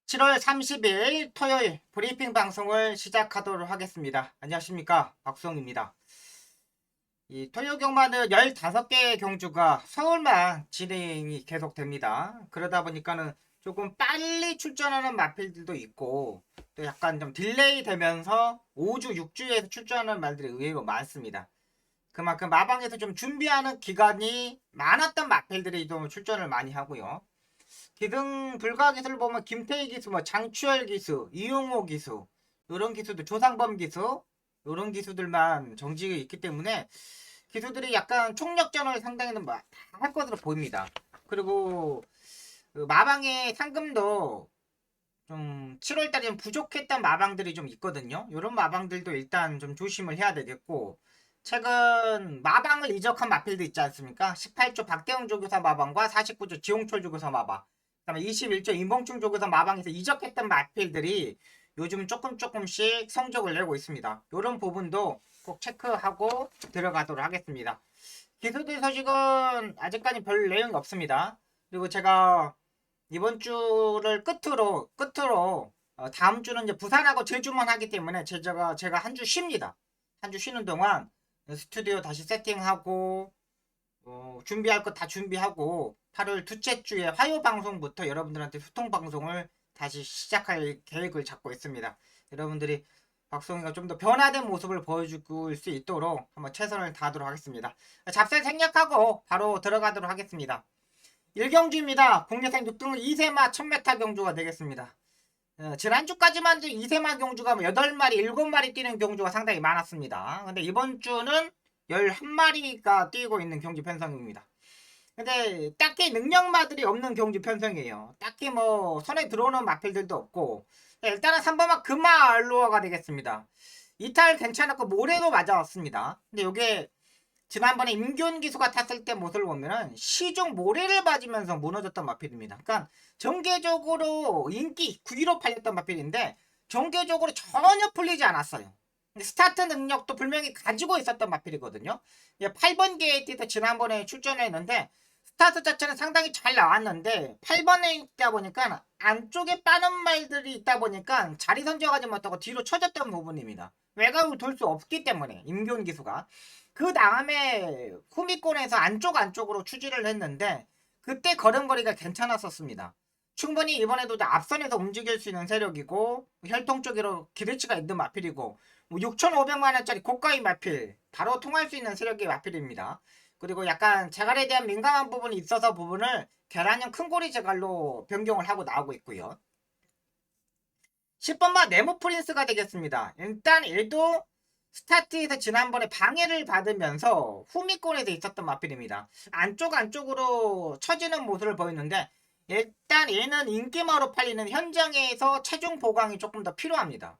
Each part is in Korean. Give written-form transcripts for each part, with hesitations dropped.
7월 30일 토요일 브리핑 방송을 시작하도록 하겠습니다. 안녕하십니까, 박수홍입니다. 이 토요 경마는 15개의 경주가 서울만 진행이 계속됩니다. 그러다 보니까는 조금 빨리 출전하는 마필들도 있고 또 약간 좀 딜레이 되면서 5주, 6주에서 출전하는 말들이 의외로 많습니다. 그만큼 마방에서 좀 준비하는 기간이 많았던 마필들이 좀 출전을 많이 하고요. 기등 불가 기술을 보면 김태희 기수, 뭐 장추열 기수, 이용호 기수, 이런 기수들, 조상범 기수, 이런 기수들만 정직이 있기 때문에 기수들이 약간 총력전을 상당히는 할 것으로 보입니다. 그리고 그 마방의 상금도 좀 7월달에 좀 부족했던 마방들이 좀 있거든요. 이런 마방들도 일단 좀 조심을 해야 되겠고, 최근 마방을 이적한 마필도 있지 않습니까? 18조 박대영 조교사 마방과 49조 지홍철 조교사 마방, 그다음에 21조 임봉충 조교사 마방에서 이적했던 마필들이 요즘 조금씩 성적을 내고 있습니다. 이런 부분도 꼭 체크하고 들어가도록 하겠습니다. 기수들 소식은 아직까지 별 내용이 없습니다. 그리고 제가 이번 주를 끝으로 다음 주는 이제 부산하고 제주만 하기 때문에 제가 한 주 쉽니다. 한 주 쉬는 동안 스튜디오 다시 세팅하고 준비할 거 다 준비하고 8월 둘째 주에 화요 방송부터 여러분들한테 소통 방송을 다시 시작할 계획을 잡고 있습니다. 여러분들이 박성희가 좀 더 변화된 모습을 보여줄 수 있도록 한번 최선을 다하도록 하겠습니다. 잡설 생략하고 바로 들어가도록 하겠습니다. 1경주입니다. 국내생 6등은 2세마 1000m 경주가 되겠습니다. 지난주까지만 해도 2세마 경주가 8마리, 7마리 뛰는 경주가 상당히 많았습니다. 근데 이번 주는 11마리가 뛰고 있는 경주 편성입니다. 근데 딱히 능력마들이 없는 경주 편성이에요. 딱히 뭐 손에 들어오는 마필들도 없고, 일단은 3번마 금마 알로아가 되겠습니다. 이탈 괜찮았고 모래도 맞아왔습니다. 근데 이게 지난번에 임교훈 기수가 탔을 때 모습을 보면은 시중 모래를 맞으면서 무너졌던 마필입니다. 그러니까 정계적으로 인기 9위로 팔렸던 마필인데 정계적으로 전혀 풀리지 않았어요. 스타트 능력도 분명히 가지고 있었던 마필이거든요. 8번 게이트에서 지난번에 출전했는데 스타트 자체는 상당히 잘 나왔는데 8번에 있다 보니까 안쪽에 빠는 말들이 있다 보니까 자리 선정하지 못하고 뒤로 쳐졌던 부분입니다. 외곽을 돌 수 없기 때문에 임교훈 기수가 그 다음에 후미권에서 안쪽으로 추지를 했는데 그때 걸음걸이가 괜찮았었습니다. 충분히 이번에도 앞선에서 움직일 수 있는 세력이고 혈통 쪽으로 기대치가 있는 마필이고 6,500만원짜리 고가의 마필 바로 통할 수 있는 세력의 마필입니다. 그리고 약간 제갈에 대한 민감한 부분이 있어서 부분을 계란형 큰고리 제갈로 변경을 하고 나오고 있고요. 10번마 네모 프린스가 되겠습니다. 일단 얘도 스타트에서 지난번에 방해를 받으면서 후미권에서 있었던 마필입니다. 안쪽으로 처지는 모습을 보였는데 일단 얘는 인기마로 팔리는 현장에서 체중 보강이 조금 더 필요합니다.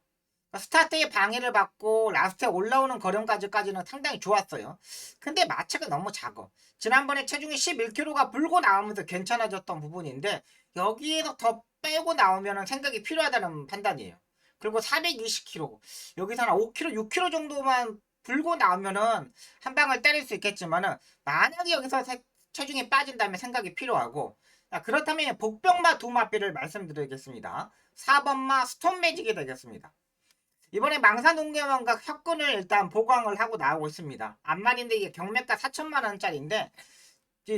스타트에 방해를 받고 라스트에 올라오는 걸음까지는 상당히 좋았어요. 근데 마체가 너무 작아. 지난번에 체중이 11kg가 불고 나오면서 괜찮아졌던 부분인데 여기에서 더 빼고 나오면 생각이 필요하다는 판단이에요. 그리고 420kg 여기서는 5kg, 6kg 정도만 불고 나오면은 한 방을 때릴 수 있겠지만은 만약에 여기서 체중이 빠진다면 생각이 필요하고, 그렇다면 복병마 두 마비를 말씀드리겠습니다. 4번마 스톤 매직이 되겠습니다. 이번에 망사농협원과 협근을 일단 보강을 하고 나오고 있습니다. 앞말인데 이게 경매가 4천만원짜리인데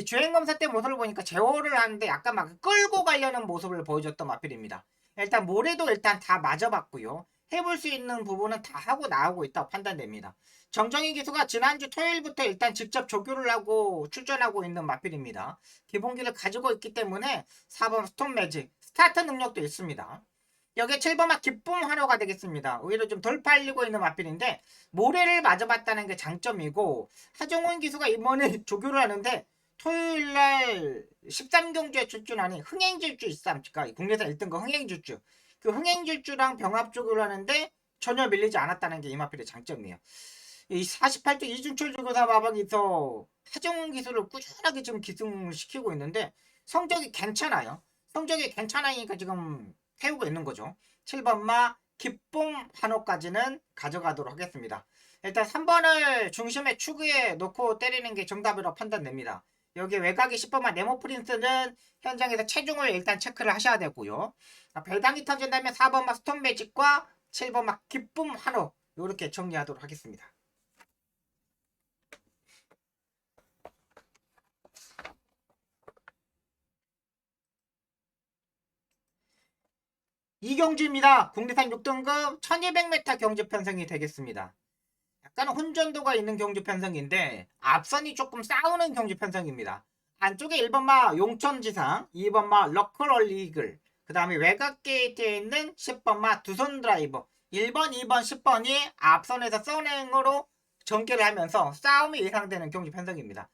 주행검사 때 모습을 보니까 제어를 하는데 약간 막 끌고 가려는 모습을 보여줬던 마필입니다. 일단 모래도 일단 다 맞아봤고요. 해볼 수 있는 부분은 다 하고 나오고 있다고 판단됩니다. 정정희 기수가 지난주 토요일부터 일단 직접 조교를 하고 출전하고 있는 마필입니다. 기본기를 가지고 있기 때문에 4번 스톤 매직 스타트 능력도 있습니다. 여기에 7번마 기쁨 환호가 되겠습니다. 오히려 좀 덜 팔리고 있는 마필인데 모래를 맞아봤다는 게 장점이고, 하정훈 기수가 이번에 조교를 하는데 토요일날 13경주에 출전하는 흥행질주 있지 않습니까? 국내에서 1등급 흥행질주, 그 흥행질주랑 병합 조교를 하는데 전혀 밀리지 않았다는 게 이 마필의 장점이에요. 이 48조 이준철 조교사 마방에서 하정훈 기수를 꾸준하게 지금 기승시키고 있는데 성적이 괜찮아요. 성적이 괜찮으니까 지금 태우고 있는 거죠. 7번마 기쁨 환호까지는 가져가도록 하겠습니다. 일단 3번을 중심에 추구에 놓고 때리는 게 정답이라고 판단됩니다. 여기 외곽이 10번마 네모프린스는 현장에서 체중을 일단 체크를 하셔야 되고요. 배당이 터진다면 4번마 스톤 매직과 7번마 기쁨 한호 이렇게 정리하도록 하겠습니다. 이 경주입니다. 국내산 6등급 1200m 경주 편성이 되겠습니다. 약간 혼전도가 있는 경주 편성인데 앞선이 조금 싸우는 경주 편성입니다. 안쪽에 1번마 용천지상, 2번마 러클얼리 이글, 그 다음에 외곽 게이트에 있는 10번마 두손 드라이버, 1번, 2번, 10번이 앞선에서 선행으로 전개를 하면서 싸움이 예상되는 경주 편성입니다.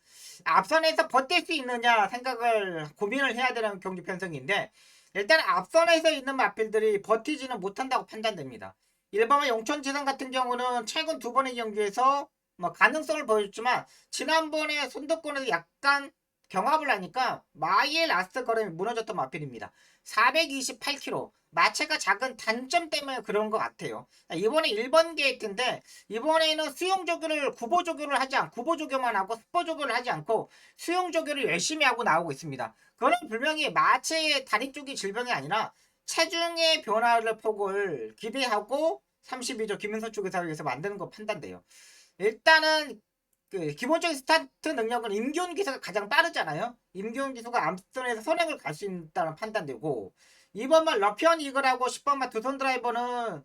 앞선에서 버틸 수 있느냐 생각을 고민을 해야 되는 경주 편성인데 일단 앞선에서 있는 마필들이 버티지는 못한다고 판단됩니다. 1번의 용천지상 같은 경우는 최근 두 번의 경기에서 뭐 가능성을 보였지만 지난번에 선두권에서 약간 경합을 하니까 마이의 라스트 걸음이 무너졌던 마필입니다. 428km 마체가 작은 단점 때문에 그런 것 같아요. 이번에 1번 게이트인데 이번에는 수용 조교를 구보 조교를 하지 않고 구보 조교만 하고 스포 조교를 하지 않고 수용 조교를 열심히 하고 나오고 있습니다. 그건 분명히 마체의 다리 쪽이 질병이 아니라 체중의 변화를 폭을 기대하고 32조 김은서 쪽에서 위해서 만드는 거 판단돼요. 일단은 그 기본적인 스타트 능력은 임기훈 기수가 가장 빠르잖아요. 임기훈 기수가 앞선에서 선행을 갈 수 있다는 판단되고 2번만 러피언 이글하고 10번만 두손 드라이버는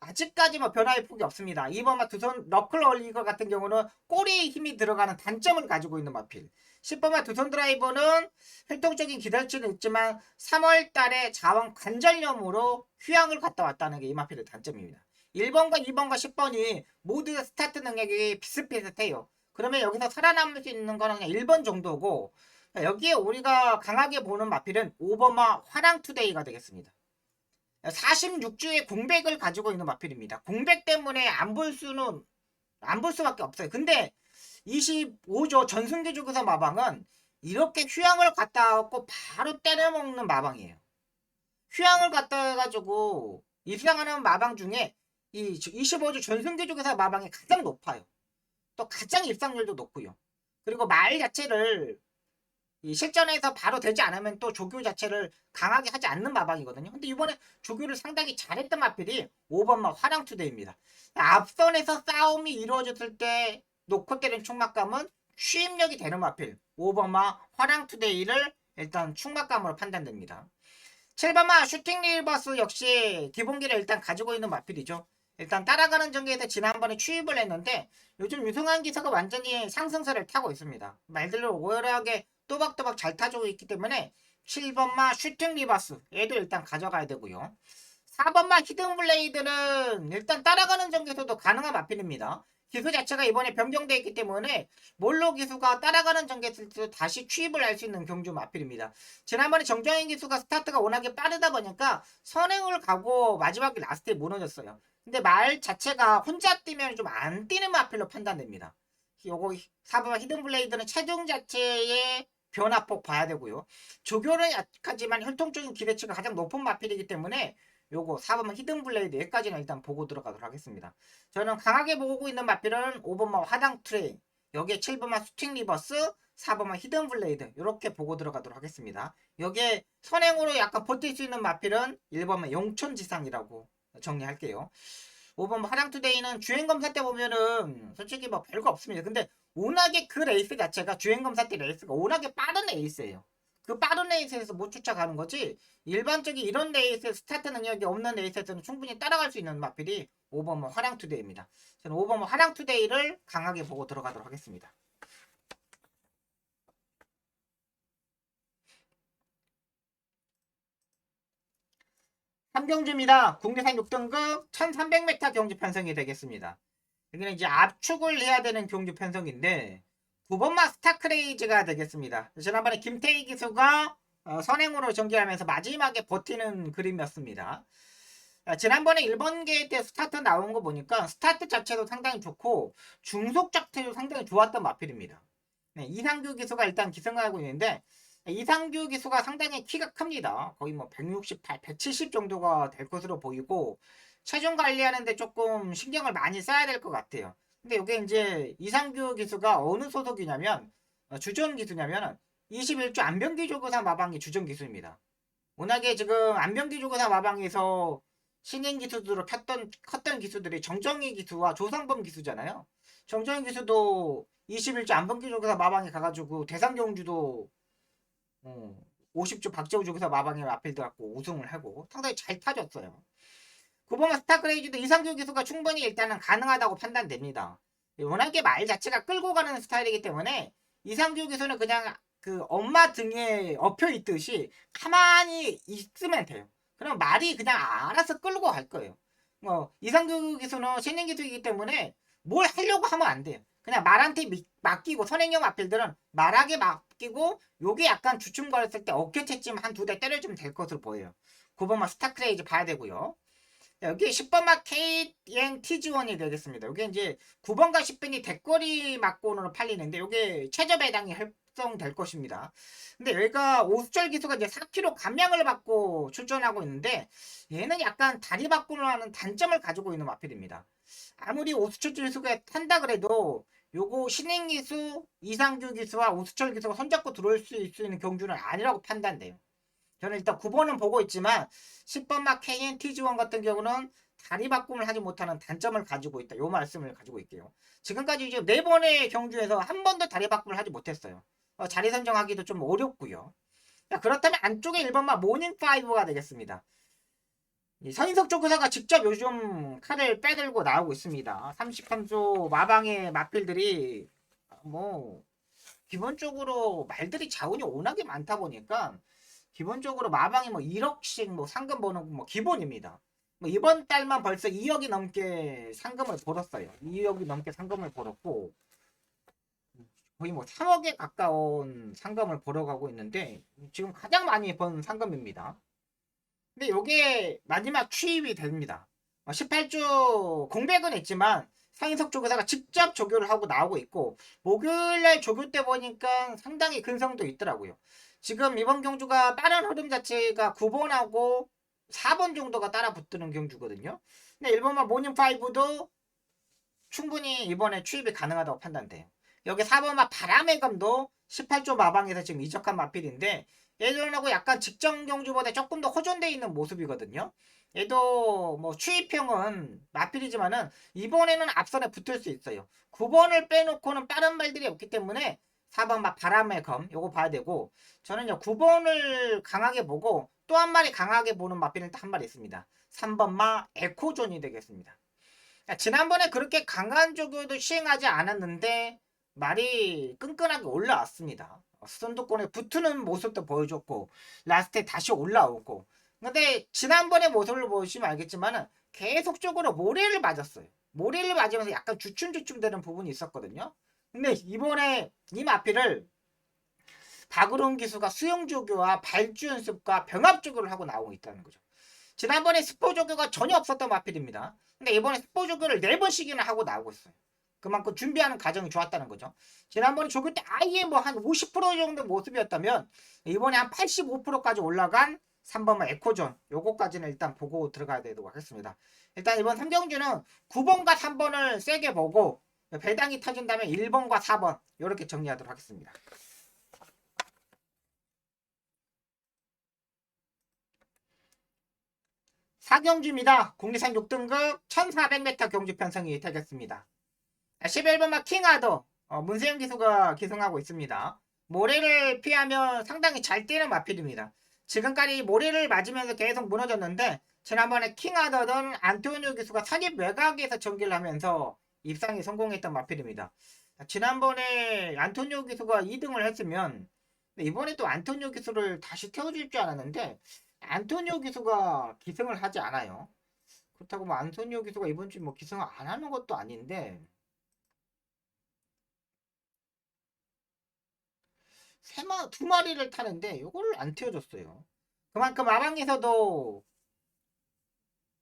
아직까지 뭐 변화의 폭이 없습니다. 2번만 두손 러클 얼리거 같은 경우는 꼬리에 힘이 들어가는 단점을 가지고 있는 마필. 10번만 두손 드라이버는 활동적인 기대치는 있지만 3월 달에 자원 관절염으로 휴양을 갔다 왔다는 게 이 마필의 단점입니다. 1번과 2번과 10번이 모두 스타트 능력이 비슷비슷해요. 그러면 여기서 살아남을 수 있는 거는 그냥 1번 정도고 여기에 우리가 강하게 보는 마필은 5번마 화랑투데이가 되겠습니다. 46주의 공백을 가지고 있는 마필입니다. 공백 때문에 안 볼 수밖에 없어요. 근데 25조 전승기 조교사 마방은 이렇게 휴양을 갔다 왔고 바로 때려먹는 마방이에요. 휴양을 갔다 해가지고 입상하는 마방 중에 이 25조 전승기 조교사 마방이 가장 높아요. 또 가장 입상률도 높고요. 그리고 말 자체를 이 실전에서 바로 되지 않으면 또 조교 자체를 강하게 하지 않는 마방이거든요. 근데 이번에 조교를 상당히 잘했던 마필이 5번마 화랑투대입니다. 앞선에서 싸움이 이루어졌을 때 놓고 때린 충막감은 추임력이 되는 마필 5번마 화랑투데이를 일단 충막감으로 판단됩니다. 7번마 슈팅 리버스 역시 기본기를 일단 가지고 있는 마필이죠. 일단 따라가는 전개에서 지난번에 취입을 했는데 요즘 유승환 기사가 완전히 상승세를 타고 있습니다. 말들로 오열하게 또박또박 잘 타주고 있기 때문에 7번마 슈팅 리버스 얘도 일단 가져가야 되고요. 4번마 히든 블레이드는 일단 따라가는 전개에서도 가능한 마필입니다. 기수 자체가 이번에 변경되어 있기 때문에 몰로 기수가 따라가는 전개에서 다시 취입을 할 수 있는 경주 마필입니다. 지난번에 정정인 기수가 스타트가 워낙에 빠르다 보니까 선행을 가고 마지막에 라스트에 무너졌어요. 근데 말 자체가 혼자 뛰면 좀 안 뛰는 마필로 판단됩니다. 요거 4번 히든 블레이드는 체중 자체의 변화폭 봐야 되고요. 조교는 약하지만 혈통적인 기대치가 가장 높은 마필이기 때문에 요거 4번만 히든 블레이드 여기까지는 일단 보고 들어가도록 하겠습니다. 저는 강하게 보고 있는 마필은 5번만 화당 트레인, 여기에 7번만 스팅 리버스, 4번만 히든 블레이드 이렇게 보고 들어가도록 하겠습니다. 여기에 선행으로 약간 버틸 수 있는 마필은 1번만 용천지상이라고 정리할게요. 5번 화랑투데이는 주행검사 때 보면은 솔직히 뭐 별거 없습니다. 근데 워낙에 그 레이스 자체가 주행검사 때 레이스가 워낙에 빠른 레이스예요. 그 빠른 레이스에서 못 쫓아가는 거지 일반적인 이런 레이스 스타트 능력이 없는 레이스에서는 충분히 따라갈 수 있는 마필이 5번 화랑투데이입니다. 저는 5번 화랑투데이를 강하게 보고 들어가도록 하겠습니다. 삼경주입니다. 국내산 6등급 1300m 경주 편성이 되겠습니다. 여기는 이제 압축을 해야 되는 경주 편성인데 9번마 스타크레이즈가 되겠습니다. 지난번에 김태희 기수가 선행으로 전개하면서 마지막에 버티는 그림이었습니다. 지난번에 1번 게이트 스타트 나온 거 보니까 스타트 자체도 상당히 좋고 중속 자체도 상당히 좋았던 마필입니다. 네, 이상규 기수가 일단 기승하고 있는데 이상규 기수가 상당히 키가 큽니다. 거의 뭐 168, 170 정도가 될 것으로 보이고 체중 관리하는데 조금 신경을 많이 써야 될 것 같아요. 근데 이게 이제 이상규 기수가 어느 소속이냐면 주전 기수냐면 21조 안병기조교사 마방이 주전 기수입니다. 워낙에 지금 안병기조교사 마방에서 신인 기수들로 컸던 기수들이 정정희 기수와 조상범 기수잖아요. 정정희 기수도 21조 안병기조교사 마방에 가가지고 대상경주도 50조 박재우 조교사 마방에 앞에 들어갔고 우승을 하고 상당히 잘 타졌어요. 구보마 스타크레이지도 이상규 기수가 충분히 일단은 가능하다고 판단됩니다. 워낙에 말 자체가 끌고 가는 스타일이기 때문에 이상규 기수는 그냥 그 엄마 등에 엎여 있듯이 가만히 있으면 돼요. 그럼 말이 그냥 알아서 끌고 갈 거예요. 이상규 기수는 신인 기수이기 때문에 뭘 하려고 하면 안 돼요. 그냥 말한테 맡기고 선행형 앞필들은 말하게 맡기고 요게 약간 주춤 거렸을 때 어깨채쯤 한 두 대 때려주면 될 것으로 보여요. 9번만 스타크레이지 봐야 되고요. 여기 10번마 KNTG1이 되겠습니다. 여기 이제 9번과 10번이 대거리 막고는 팔리는데 이게 최저 배당이 활성될 것입니다. 근데 여기가 오수철 기수가 이제 4kg 감량을 받고 출전하고 있는데 얘는 약간 다리 바꾸는 하는 단점을 가지고 있는 마필입니다. 아무리 오수철 기수가 탄다 그래도 요거 신인 기수, 이상규 기수와 오수철 기수가 손잡고 들어올 수 있는 경주는 아니라고 판단돼요. 저는 일단 9번은 보고 있지만 10번막 KNTG1 같은 경우는 다리 바꿈을 하지 못하는 단점을 가지고 있다. 요 말씀을 가지고 있게요. 지금까지 이제 4번의 경주에서 한 번도 다리 바꿈을 하지 못했어요. 자리 선정하기도 좀 어렵고요. 자, 그렇다면 안쪽에 1번막 모닝5가 되겠습니다. 서인석 조교사가 직접 요즘 칼을 빼들고 나오고 있습니다. 33조 마방의 마필들이 뭐 기본적으로 말들이 자원이 워낙에 많다 보니까 기본적으로 마방이 뭐 1억씩 뭐 상금 버는 뭐 기본입니다. 뭐 이번 달만 벌써 2억이 넘게 상금을 벌었어요. 2억이 넘게 상금을 벌었고 거의 뭐 3억에 가까운 상금을 벌어가고 있는데 지금 가장 많이 번 상금입니다. 근데 이게 마지막 취입이 됩니다. 18주 공백은 있지만 상인석 조교사가 직접 조교를 하고 나오고 있고 목요일날 조교 때 보니까 상당히 근성도 있더라고요. 지금 이번 경주가 빠른 흐름 자체가 9번하고 4번 정도가 따라 붙는 경주거든요. 근데 1번만 모닝5도 충분히 이번에 취입이 가능하다고 판단돼요. 여기 4번만 바람의 검도 18조 마방에서 지금 이적한 마필인데 예전하고 약간 직전 경주보다 조금 더 호전되어 있는 모습이거든요. 얘도 뭐 추입형은 마필이지만은 이번에는 앞선에 붙을 수 있어요. 9번을 빼놓고는 빠른 말들이 없기 때문에 4번 막 바람의 검 요거 봐야 되고 저는요 9번을 강하게 보고 또 한 마리 강하게 보는 마필은 한 마리 있습니다. 3번 마 에코존이 되겠습니다. 지난번에 그렇게 강한 조교도 시행하지 않았는데 말이 끈끈하게 올라왔습니다. 선두권에 붙는 모습도 보여줬고 라스트에 다시 올라오고 근데 지난번에 모습을 보시면 알겠지만 계속적으로 모래를 맞았어요. 모래를 맞으면서 약간 주춤주춤 되는 부분이 있었거든요. 근데 이번에 이 마필을 박으론 기수가 수영조교와 발주연습과 병합조교를 하고 나오고 있다는 거죠. 지난번에 스포조교가 전혀 없었던 마필입니다. 근데 이번에 스포조교를 4번씩이나 하고 나오고 있어요. 그만큼 준비하는 과정이 좋았다는 거죠. 지난번에 조교 때 아예 뭐 한 50% 정도 모습이었다면 이번에 한 85%까지 올라간 3번만 에코존 요거까지는 일단 보고 들어가야 되도록 하겠습니다. 일단 이번 3경주는 9번과 3번을 세게 보고 배당이 터진다면 1번과 4번 이렇게 정리하도록 하겠습니다. 4경주입니다. 국내산 6등급 1400m 경주 편성이 되겠습니다. 11번마 킹하더 문세영 기수가 기승하고 있습니다. 모래를 피하면 상당히 잘 뛰는 마필입니다. 지금까지 모래를 맞으면서 계속 무너졌는데 지난번에 킹하더던 안토니오 기수가 선입 외곽에서 전기를 하면서 입상에 성공했던 마필입니다. 지난번에 안토니오 기수가 2등을 했으면 이번에 또 안토니오 기수를 다시 태워줄 줄 알았는데 안토니오 기수가 기승을 하지 않아요. 그렇다고 뭐 안토니오 기수가 이번 주 뭐 기승을 안 하는 것도 아닌데 두 마리를 타는데 이거를 안 태워줬어요. 그만큼 아방에서도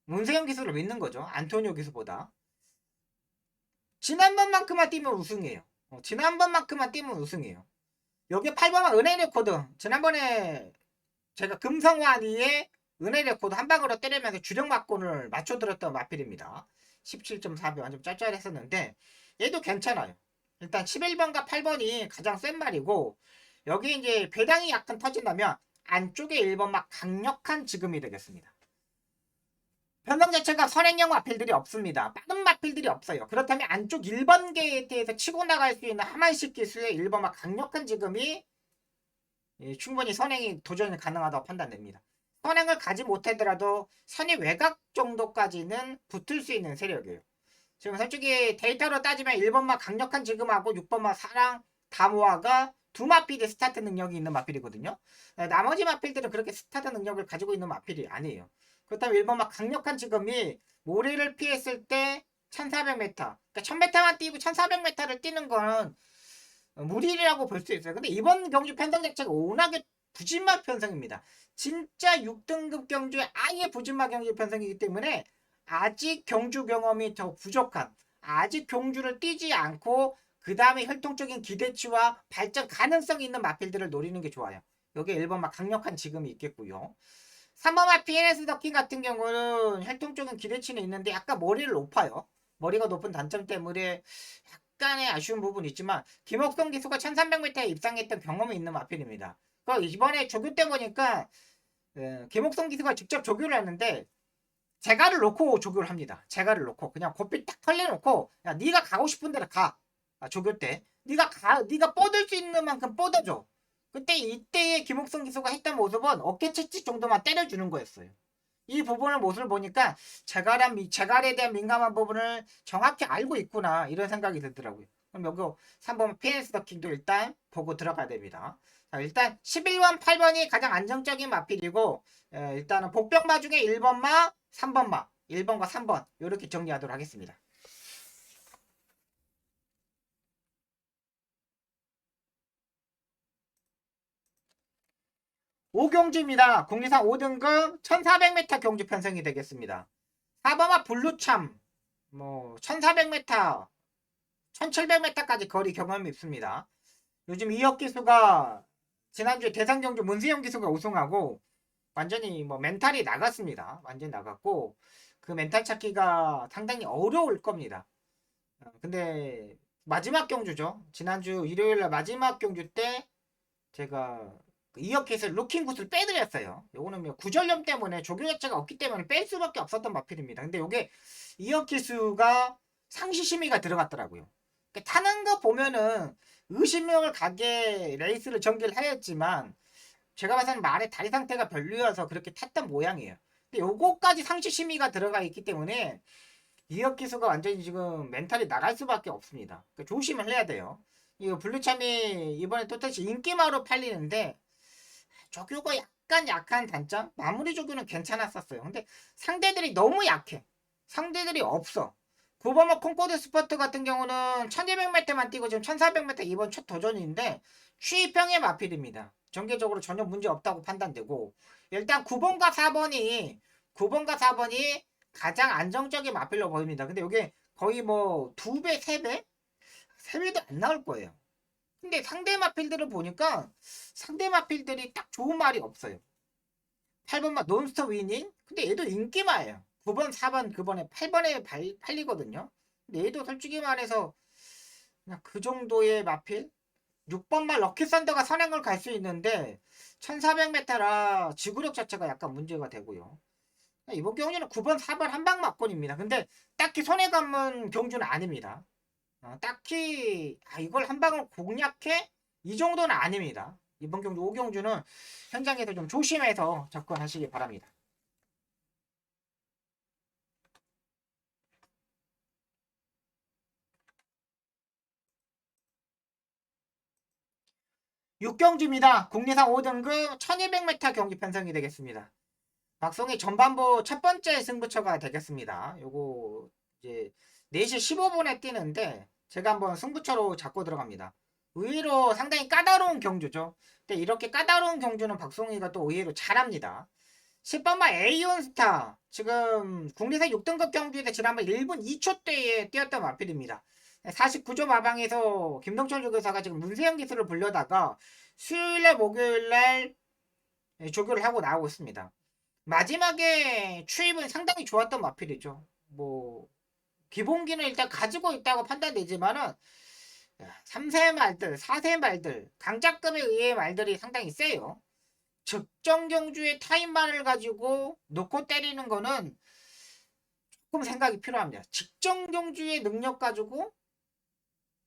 문세영 기수를 믿는 거죠. 안토니오 기수보다. 지난번만큼만 뛰면 우승이에요. 지난번만큼만 뛰면 우승이에요. 여기 8번만 은혜 레코드. 지난번에 제가 금성환이의 은혜 레코드 한 방으로 때리면서 주력 막곤을 맞춰들었던 마필입니다. 17.4배 완전 짤짤했었는데 얘도 괜찮아요. 일단 11번과 8번이 가장 센 말이고, 여기 이제 배당이 약간 터진다면 안쪽에 1번막 강력한 지금이 되겠습니다. 변경 자체가 선행형 마필들이 없습니다. 빠른 마필들이 없어요. 그렇다면 안쪽 1번 게이트에서 치고 나갈 수 있는 하만식 기수의 1번막 강력한 지금이 충분히 선행이 도전이 가능하다고 판단됩니다. 선행을 가지 못하더라도 선의 외곽 정도까지는 붙을 수 있는 세력이에요. 지금 솔직히 데이터로 따지면 1번만 강력한 지금하고 6번만 사랑 다모아가 두 마필이 스타트 능력이 있는 마필이거든요. 나머지 마필들은 그렇게 스타트 능력을 가지고 있는 마필이 아니에요. 그렇다면 1번만 강력한 지금이 모래를 피했을 때 1400m, 그러니까 1000m만 뛰고 1400m를 뛰는 거는 무리라고 볼 수 있어요. 근데 이번 경주 편성 자체가 워낙에 부진마 편성입니다. 진짜 6등급 경주에 아예 부진마 경주 편성이기 때문에 아직 경주 경험이 더 부족한, 아직 경주를 뛰지 않고 그 다음에 혈통적인 기대치와 발전 가능성이 있는 마필들을 노리는 게 좋아요. 여기에 1번 막 강력한 지금이 있겠고요. 3번 마 PNS 더킹 같은 경우는 혈통적인 기대치는 있는데 약간 머리를 높아요. 머리가 높은 단점 때문에 약간의 아쉬운 부분이 있지만 김옥성 기수가 1300m에 입상했던 경험이 있는 마필입니다. 이번에 조교 때 보니까 김옥성 기수가 직접 조교를 했는데 제가를 놓고 조교를 합니다. 제가를 놓고 그냥 고삐 딱 털려놓고 야 네가 가고 싶은 데로 가. 조교 때 네가 뻗을 수 있는 만큼 뻗어줘. 그때 이때의 김옥성 기수가 했던 모습은 어깨 채찍 정도만 때려주는 거였어요. 이 부분을 모습을 보니까 제갈에 대한 민감한 부분을 정확히 알고 있구나 이런 생각이 들더라고요. 그럼 여기 3번 피니스 더킹도 일단 보고 들어가야 됩니다. 자, 일단 11번 8번이 가장 안정적인 마필이고 일단은 복병마 중에 1번마 3번마 1번과 3번 이렇게 정리하도록 하겠습니다. 오경주입니다. 국리상 5등급 1400m 경주 편성이 되겠습니다. 4번마 블루참 1400m 1700m까지 거리 경험이 있습니다. 요즘 이혁 기수가 지난주에 대상경주 문세영 기수가 우승하고 완전히 멘탈이 나갔습니다. 완전히 나갔고 그 멘탈 찾기가 상당히 어려울 겁니다. 근데 마지막 경주죠. 지난주 일요일날 마지막 경주 때 제가 이혁 기수 루킹 굿을 빼드렸어요. 요거는 구절염 때문에 조교 자체가 없기 때문에 뺄 수밖에 없었던 마필입니다. 근데 요게 이혁 기수가 상시 심의가 들어갔더라고요. 타는 거 보면은 의심력을 가게 레이스를 전개를 하였지만 제가 봐서는 말의 다리 상태가 별로여서 그렇게 탔던 모양이에요. 근데 요거까지 상시 심의가 들어가 있기 때문에 이혁 기수가 완전히 지금 멘탈이 나갈 수밖에 없습니다. 그러니까 조심을 해야 돼요. 이거 블루참이 이번에 또다시 인기마로 팔리는데 조교가 약간 약한 단점? 마무리 조교는 괜찮았었어요. 근데 상대들이 너무 약해. 상대들이 없어. 9번마 콩코드 스포트 같은 경우는 1200m만 뛰고 지금 1400m 이번 첫 도전인데 취입형의 마필입니다. 전개적으로 전혀 문제 없다고 판단되고 일단 9번과 4번이 가장 안정적인 마필로 보입니다. 근데 이게 거의 2배, 3배? 3배도 안 나올 거예요. 근데 상대 마필들을 보니까 상대 마필들이 딱 좋은 말이 없어요. 8번마 논스톱 위닝? 근데 얘도 인기마예요. 9번, 4번, 그번에 8번에 팔리거든요. 근데 얘도 솔직히 말해서 그냥 그 정도의 마필? 6번마 럭키 썬더가 선행을 갈 수 있는데 1400m라 지구력 자체가 약간 문제가 되고요. 이번 경주는 9번, 4번 한방 막권입니다. 근데 딱히 손해감은 경주는 아닙니다. 딱히 이걸 한 방을 공략해? 이 정도는 아닙니다. 이번 경주 5경주는 현장에서 좀 조심해서 접근하시기 바랍니다. 6경주입니다. 국내상 5등급 1200m 경기 편성이 되겠습니다. 박성희 전반부 첫 번째 승부처가 되겠습니다. 요거 이제 4시 15분에 뛰는데 제가 한번 승부처로 잡고 들어갑니다. 의외로 상당히 까다로운 경주죠. 근데 이렇게 까다로운 경주는 박성희가 또 의외로 잘합니다. 10번마 에이온스타 지금 국내사 6등급 경주에서 지난번 1분 2초대에 뛰었던 마필입니다. 49조 마방에서 김동철 조교사가 지금 문세영 기술을 불려다가 수요일날 목요일날 조교를 하고 나오고 있습니다. 마지막에 추입은 상당히 좋았던 마필이죠. 기본기는 일단 가지고 있다고 판단되지만은 3세 말들, 4세 말들, 강자급에 의해 말들이 상당히 세요. 적정 경주의 타임만을 가지고 놓고 때리는 거는 조금 생각이 필요합니다. 직전 경주의 능력 가지고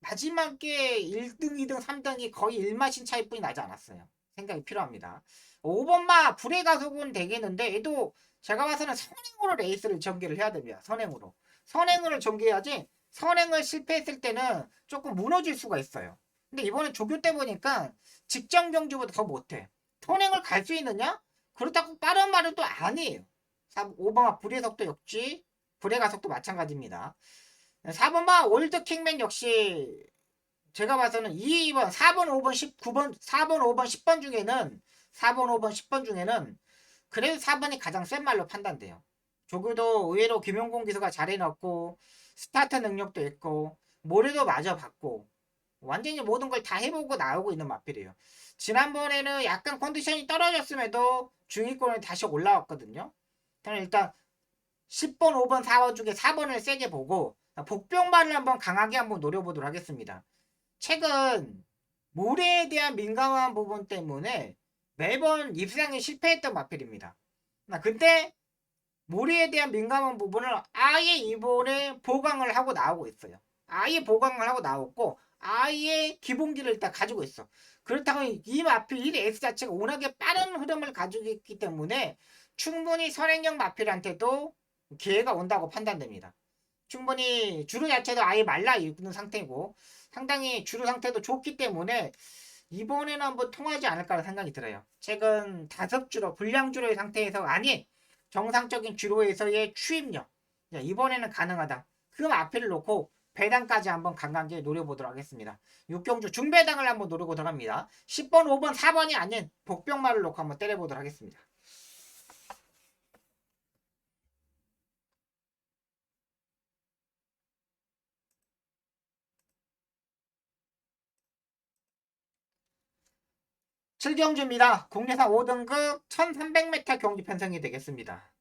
마지막에 1등, 2등, 3등이 거의 1마신 차이뿐이 나지 않았어요. 생각이 필요합니다. 5번마 불의 가속은 되겠는데 얘도 제가 봐서는 선행으로 레이스를 전개를 해야 됩니다. 선행으로. 선행을 전개해야지 선행을 실패했을 때는 조금 무너질 수가 있어요. 근데 이번에 조교 때 보니까 직전 경주보다 더 못해. 선행을 갈 수 있느냐? 그렇다고 빠른 말은 또 아니에요. 5번마 불의 속도 역시 불의 가속도 마찬가지입니다. 4번마 올드킹맨 역시 제가 봐서는 2, 2번, 4번, 5번, 19번, 4번, 5번, 10번 중에는 4번, 5번, 10번 중에는 그래도 4번이 가장 센 말로 판단돼요. 조교도 의외로 김용곤 기수가 잘 해놨고 스타트 능력도 있고 모래도 마저 받고 완전히 모든 걸 다 해보고 나오고 있는 마필이에요. 지난번에는 약간 컨디션이 떨어졌음에도 중위권에 다시 올라왔거든요. 저는 일단 10번, 5번, 4번 중에 4번을 세게 보고 복병말을 한번 강하게 한번 노려보도록 하겠습니다. 최근 모래에 대한 민감한 부분 때문에 매번 입상에 실패했던 마필입니다. 근데 모래에 대한 민감한 부분을 아예 이번에 보강을 하고 나오고 있어요. 아예 보강을 하고 나왔고 아예 기본기를 일단 가지고 있어. 그렇다고 이 마필 1S 자체가 워낙에 빠른 흐름을 가지고 있기 때문에 충분히 선행형 마필한테도 기회가 온다고 판단됩니다. 충분히 주루 자체도 아예 말라 있는 상태고 상당히 주루 상태도 좋기 때문에 이번에는 한번 통하지 않을까 생각이 들어요. 최근 5주로 불량주로의 상태에서 아닌 정상적인 주로에서의 추입력 이번에는 가능하다. 그 마필을 놓고 배당까지 한번 강하게 노려보도록 하겠습니다. 6경주 중배당을 한번 노리고 들어갑니다. 10번, 5번, 4번이 아닌 복병말을 놓고 한번 때려보도록 하겠습니다. 7경주입니다. 국내산 5등급 1300m 경주 편성이 되겠습니다.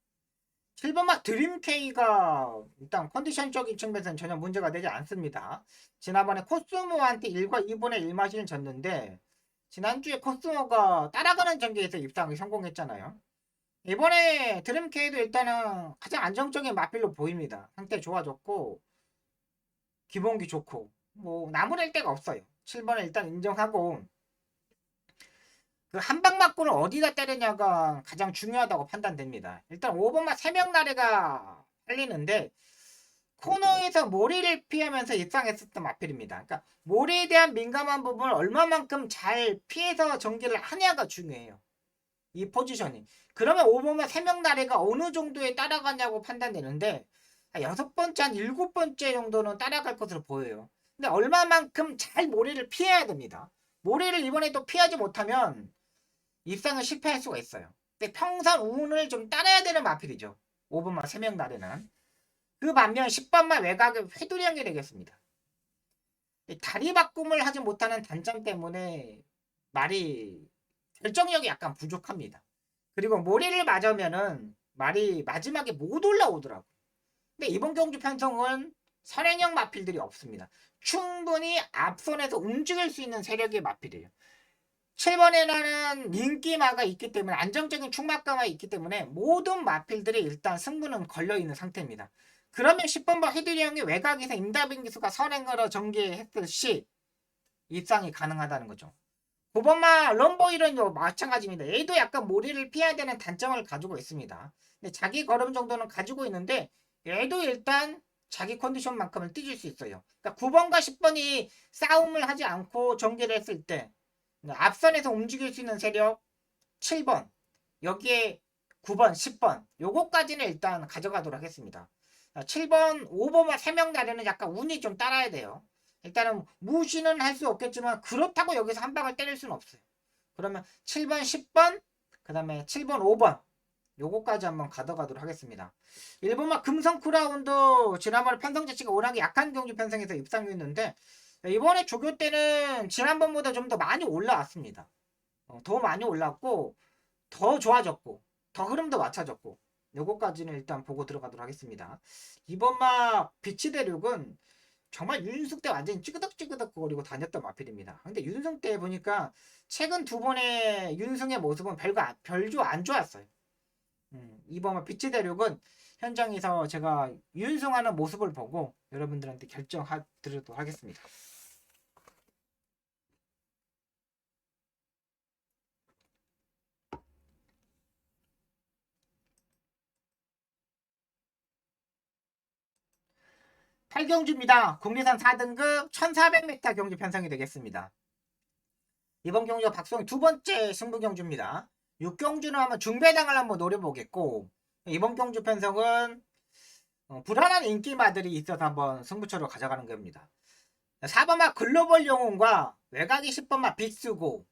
7번마 드림K가 일단 컨디션적인 측면에서는 전혀 문제가 되지 않습니다. 지난번에 코스모한테 1과 2분의 1마신을 졌는데 지난주에 코스모가 따라가는 전개에서 입상이 성공했잖아요. 이번에 드림K도 일단은 가장 안정적인 마필로 보입니다. 상태 좋아졌고 기본기 좋고 뭐 나무랄 데가 없어요. 7번을 일단 인정하고 그 한 방 맞고는 어디다 때리냐가 가장 중요하다고 판단됩니다. 일단 5번만 3명 나래가 팔리는데 코너에서 모래를 피하면서 입상했었던 마필입니다. 그러니까 모래에 대한 민감한 부분을 얼마만큼 잘 피해서 전개를 하냐가 중요해요. 이 포지션이. 그러면 5번만 3명 나래가 어느 정도에 따라가냐고 판단되는데 6번째 한 7번째 정도는 따라갈 것으로 보여요. 근데 얼마만큼 잘 모래를 피해야 됩니다. 모래를 이번에도 피하지 못하면 입상을 실패할 수가 있어요. 근데 평선 운을 좀 따라야 되는 마필이죠. 5번만 3명 나래는. 그 반면 10번만 외곽을 휘두르는 게 되겠습니다. 다리 바꿈을 하지 못하는 단점 때문에 말이 결정력이 약간 부족합니다. 그리고 모래를 맞으면은 말이 마지막에 못 올라오더라고. 근데 이번 경주 편성은 선행형 마필들이 없습니다. 충분히 앞선에서 움직일 수 있는 세력의 마필이에요. 7번에는 인기마가 있기 때문에 안정적인 충막가가 있기 때문에 모든 마필들이 일단 승부는 걸려있는 상태입니다. 그러면 10번번 헤드리 형이 외곽에서 임다빈 기수가 선행으로 전개했을 시 입상이 가능하다는 거죠. 9번마 럼버이런도 마찬가지입니다. 얘도 약간 모리를 피해야 되는 단점을 가지고 있습니다. 근데 자기 걸음 정도는 가지고 있는데 얘도 일단 자기 컨디션만큼은 띄질 수 있어요. 그러니까 9번과 10번이 싸움을 하지 않고 전개를 했을 때 앞선에서 움직일 수 있는 세력 7번 여기에 9번 10번 요거까지는 일단 가져가도록 하겠습니다. 7번 5번만 3명 나려는 약간 운이 좀 따라야 돼요. 일단은 무시는 할 수 없겠지만 그렇다고 여기서 한 방을 때릴 수는 없어요. 그러면 7번 10번 그 다음에 7번 5번 요거까지 한번 가져가도록 하겠습니다. 1번만 금성 크라운도 지난번에 편성 자체가 워낙에 약한 경주 편성에서 입상했는데 이번에 조교 때는 지난번보다 좀 더 많이 올라왔습니다. 더 많이 올랐고 더 좋아졌고 더 흐름도 맞춰졌고 요거까지는 일단 보고 들어가도록 하겠습니다. 이번 막 비치 대륙은 정말 윤승 때 완전히 찌그덕찌그덕 거리고 다녔던 마필입니다. 근데 윤승 때 보니까 최근 두 번의 윤승의 모습은 별조 안 좋았어요. 이번 빛의 대륙은 현장에서 제가 윤승하는 모습을 보고 여러분들한테 드리도록 하겠습니다. 팔경주입니다. 국내산 4등급 1400m 경주 편성이 되겠습니다. 이번 경주가 박성희 두 번째 승부 경주입니다. 6경주는 한번 중배당을 한번 노려보겠고, 이번 경주 편성은 불안한 인기마들이 있어서 한번 승부처로 가져가는 겁니다. 4번마 글로벌 영웅과 외곽이 10번마 빅스고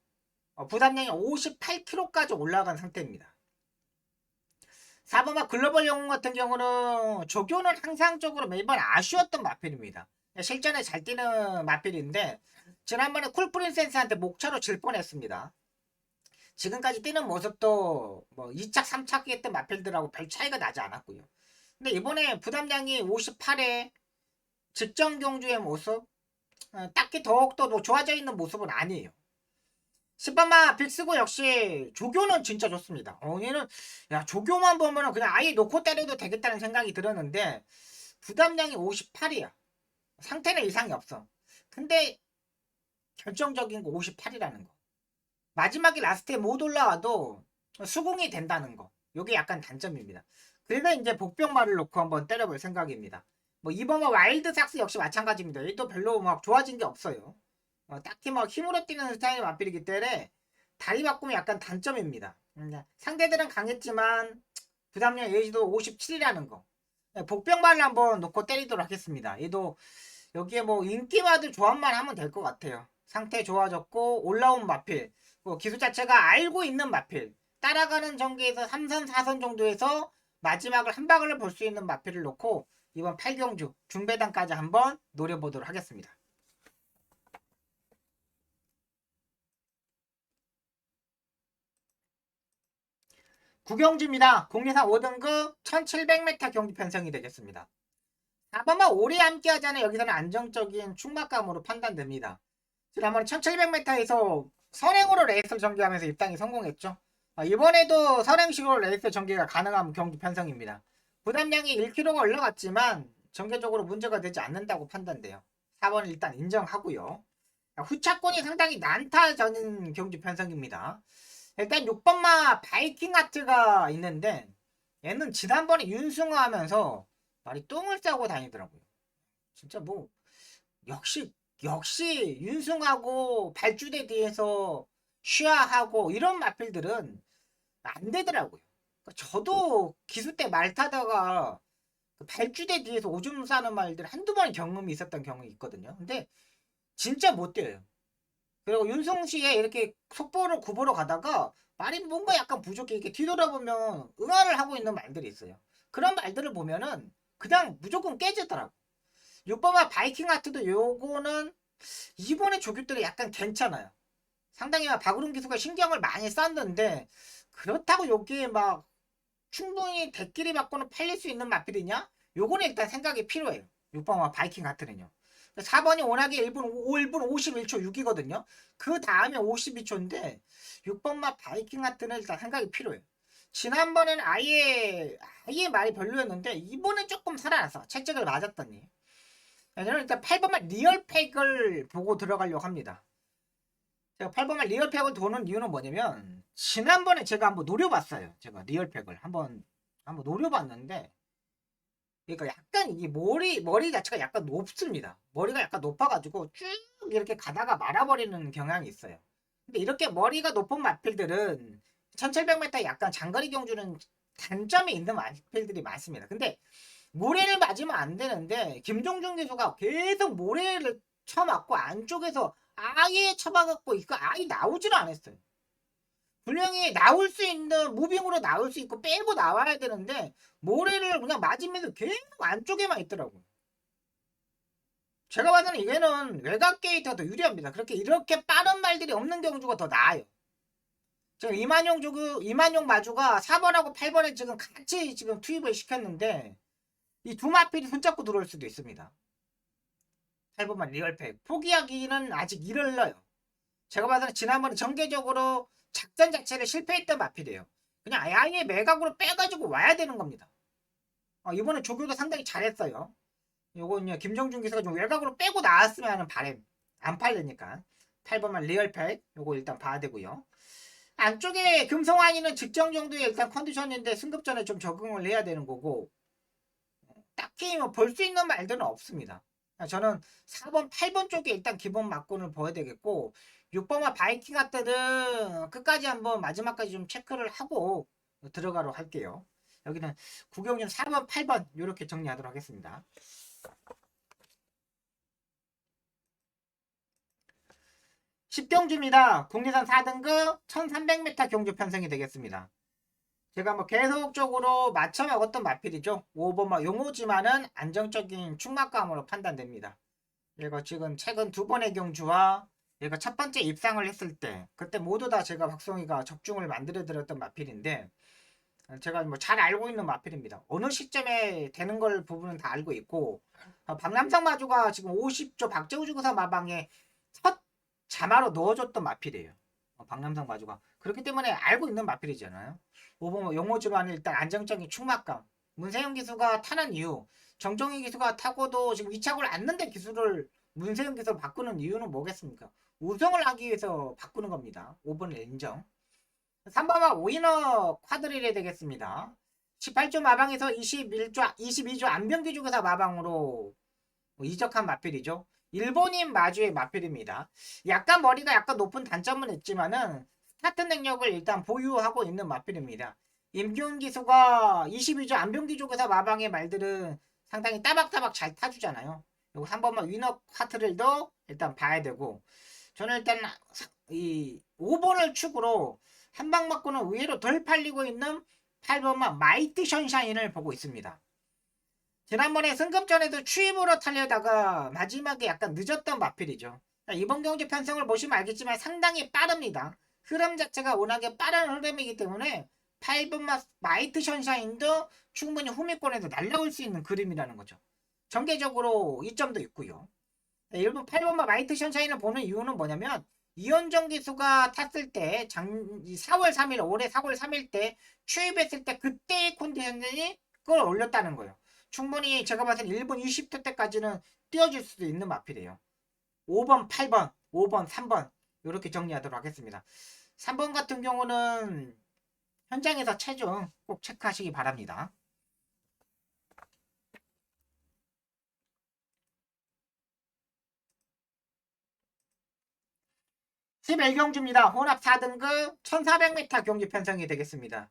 부담량이 58kg까지 올라간 상태입니다. 4번마 글로벌 영웅 같은 경우는 조교는 항상적으로 매번 아쉬웠던 마필입니다. 실전에 잘 뛰는 마필인데 지난번에 쿨프린센스한테 목차로 질 뻔했습니다. 지금까지 뛰는 모습도 뭐 2착 3착 했던 마필들하고 별 차이가 나지 않았고요. 근데 이번에 부담량이 58에 직전 경주의 모습 딱히 더욱더 뭐 좋아져 있는 모습은 아니에요. 10번마 빅스고 역시 조교는 진짜 좋습니다. 얘는 야 조교만 보면은 그냥 아예 놓고 때려도 되겠다는 생각이 들었는데 부담량이 58이야. 상태는 이상이 없어. 근데 결정적인 거 58이라는 거. 마지막에 라스트에 못 올라와도 수긍이 된다는 거. 요게 약간 단점입니다. 그래서 이제 복병말을 놓고 한번 때려볼 생각입니다. 뭐 이번에 와일드 삭스 역시 마찬가지입니다. 얘도 별로 막 좋아진 게 없어요. 딱히 막 힘으로 뛰는 스타일의 마필이기 때문에 다리 바꾸면 약간 단점입니다. 상대들은 강했지만 부담량 예지도 57이라는 거. 복병말을 한번 놓고 때리도록 하겠습니다. 얘도 여기에 뭐 인기마들 조합만 하면 될 것 같아요. 상태 좋아졌고 올라온 마필, 기술 자체가 알고 있는 마필, 따라가는 전개에서 3선 4선 정도에서 마지막을 한 방울을 볼 수 있는 마필을 놓고 이번 8경주 중배당까지 한번 노려보도록 하겠습니다. 구경주입니다. 국내산 5등급 1700m 경주 편성이 되겠습니다. 4번만 오래 함께하자는 여기서는 안정적인 충막감으로 판단됩니다. 지난번 1700m에서 선행으로 레이스를 전개하면서 입당이 성공했죠. 이번에도 선행식으로 레이스 전개가 가능한 경주 편성입니다. 부담량이 1kg가 올라갔지만 전개적으로 문제가 되지 않는다고 판단돼요. 4번은 일단 인정하고요. 후차권이 상당히 난타전인 경주 편성입니다. 일단 6번마 바이킹 하트가 있는데 얘는 지난번에 윤승화 하면서 말이 똥을 싸고 다니더라고요. 진짜 뭐 역시 윤승하고 발주대 뒤에서 쉬아하고 이런 마필들은 안 되더라고요. 저도 기수 때 말 타다가 발주대 뒤에서 오줌 싸는 말들 한두 번 경험이 있었던 경험이 있거든요. 근데 진짜 못 돼요. 그리고 윤승시에 이렇게 속보를 구보러 가다가 말이 뭔가 약간 부족해 이렇게 뒤돌아보면 응아를 하고 있는 말들이 있어요. 그런 말들을 보면은 그냥 무조건 깨지더라고. 6번마 바이킹 하트도 요거는 이번에 조교들이 약간 괜찮아요. 상당히 박우름 기수가 신경을 많이 썼는데 그렇다고 여기에 막 충분히 대끼리 받고는 팔릴 수 있는 마필이냐? 요거는 일단 생각이 필요해요. 6번마 바이킹 하트는요. 4번이 워낙에 1분 51초 6이거든요. 그 다음에 52초인데 6번마 바이킹 하트는 일단 생각이 필요해요. 지난번에는 아예 말이 별로였는데 이번엔 조금 살아났어. 채찍을 맞았더니. 저는 일단 8번만 리얼팩을 보고 들어가려고 합니다. 제가 8번만 리얼팩을 도는 이유는 뭐냐면 지난번에 제가 한번 노려봤어요. 제가 리얼팩을 한번 노려봤는데 그러니까 약간 이 머리 자체가 약간 높습니다. 머리가 약간 높아가지고 쭉 이렇게 가다가 말아버리는 경향이 있어요. 근데 이렇게 머리가 높은 마필들은 1700m 약간 장거리 경주는 단점이 있는 마필들이 많습니다. 근데 모래를 맞으면 안 되는데 김종준 기수가 계속 모래를 쳐맞고 안쪽에서 아예 쳐박았고 이거 아예 나오지를 않았어요. 분명히 나올 수 있는 무빙으로 나올 수 있고 빼고 나와야 되는데 모래를 그냥 맞으면서 계속 안쪽에만 있더라고요. 제가 봐서는 이게는 외곽 게이트가 더 유리합니다. 이렇게 빠른 말들이 없는 경주가 더 나아요. 지금 이만용 마주가 4번하고 8번에 지금 같이 지금 투입을 시켰는데 이 두 마필이 손잡고 들어올 수도 있습니다. 8번만 리얼팩. 포기하기는 아직 이를러요. 제가 봐서는 지난번에 전개적으로 작전 자체를 실패했던 마필이에요. 그냥 아예 매각으로 빼가지고 와야 되는 겁니다. 이번에 조교도 상당히 잘했어요. 요거는요, 김정준 기수가 좀 외곽으로 빼고 나왔으면 하는 바램. 안 팔리니까. 8번만 리얼팩. 요거 일단 봐야 되고요. 안쪽에 금성환이는 직전 정도의 일단 컨디션인데 승급전에 좀 적응을 해야 되는 거고, 딱히 뭐 볼 수 있는 말들은 없습니다. 저는 4번, 8번 쪽에 일단 기본 막군을 보여야 되겠고, 6번과 바이킹 같들은 끝까지 한번 마지막까지 좀 체크를 하고 들어가도록 할게요. 여기는 구경준 4번, 8번 이렇게 정리하도록 하겠습니다. 10경주입니다. 국내산 4등급 1300m 경주 편성이 되겠습니다. 제가 뭐 계속적으로 맞춰 먹었던 마필이죠. 5번 용호지만은 안정적인 충막감으로 판단됩니다. 얘가 지금 최근 두 번의 경주와 얘가 첫 번째 입상을 했을 때 그때 모두 다 제가 박성희가 적중을 만들어 드렸던 마필인데 제가 뭐 잘 알고 있는 마필입니다. 어느 시점에 되는 걸 부분은 다 알고 있고 박남상 마주가 지금 50조 박재우주구사 마방에 첫 자마로 넣어줬던 마필이에요. 박남상 마주가 그렇기 때문에 알고 있는 마필이잖아요. 5번 용호지만은 일단 안정적인 충막감. 문세영 기수가 타는 이유, 정정희 기수가 타고도 지금 위착을 않는데 기수를 문세영 기수로 바꾸는 이유는 뭐겠습니까? 우승을 하기 위해서 바꾸는 겁니다. 5번을 인정. 3번은 오이너 쿼드릴이 되겠습니다. 18조 마방에서 22조 안병기 주교사 마방으로 이적한 마필이죠. 일본인 마주의 마필입니다. 약간 머리가 약간 높은 단점은 있지만은 스타트 능력을 일단 보유하고 있는 마필입니다. 임기훈 기수가 22조 안병기 조교사 마방의 말들은 상당히 따박따박 잘 타주잖아요. 요거 3번만 위너 쿼트릴도 일단 봐야 되고 저는 일단 이 5번을 축으로 한 방 맞고는 의외로 덜 팔리고 있는 8번만 마이티 션샤인을 보고 있습니다. 지난번에 승급전에도 추입으로 타려다가 마지막에 약간 늦었던 마필이죠. 이번 경주 편성을 보시면 알겠지만 상당히 빠릅니다. 흐름 자체가 워낙에 빠른 흐름이기 때문에 8번 마이트 션샤인도 충분히 후미권에서 날라올 수 있는 그림이라는 거죠. 전개적으로 이점도 있고요. 일본 8번마 마이트 션샤인을 보는 이유는 뭐냐면 이현정 기수가 탔을 때 4월 3일 올해 4월 3일 때 추입했을 때 그때의 컨디션이 그걸 올렸다는 거예요. 충분히 제가 봤을 때 일본 20회 때까지는 뛰어줄 수도 있는 마필이에요. 5번, 8번, 5번, 3번 이렇게 정리하도록 하겠습니다. 3번 같은 경우는 현장에서 체중 꼭 체크하시기 바랍니다. 11경주입니다. 혼합 4등급 1400m 경주 편성이 되겠습니다.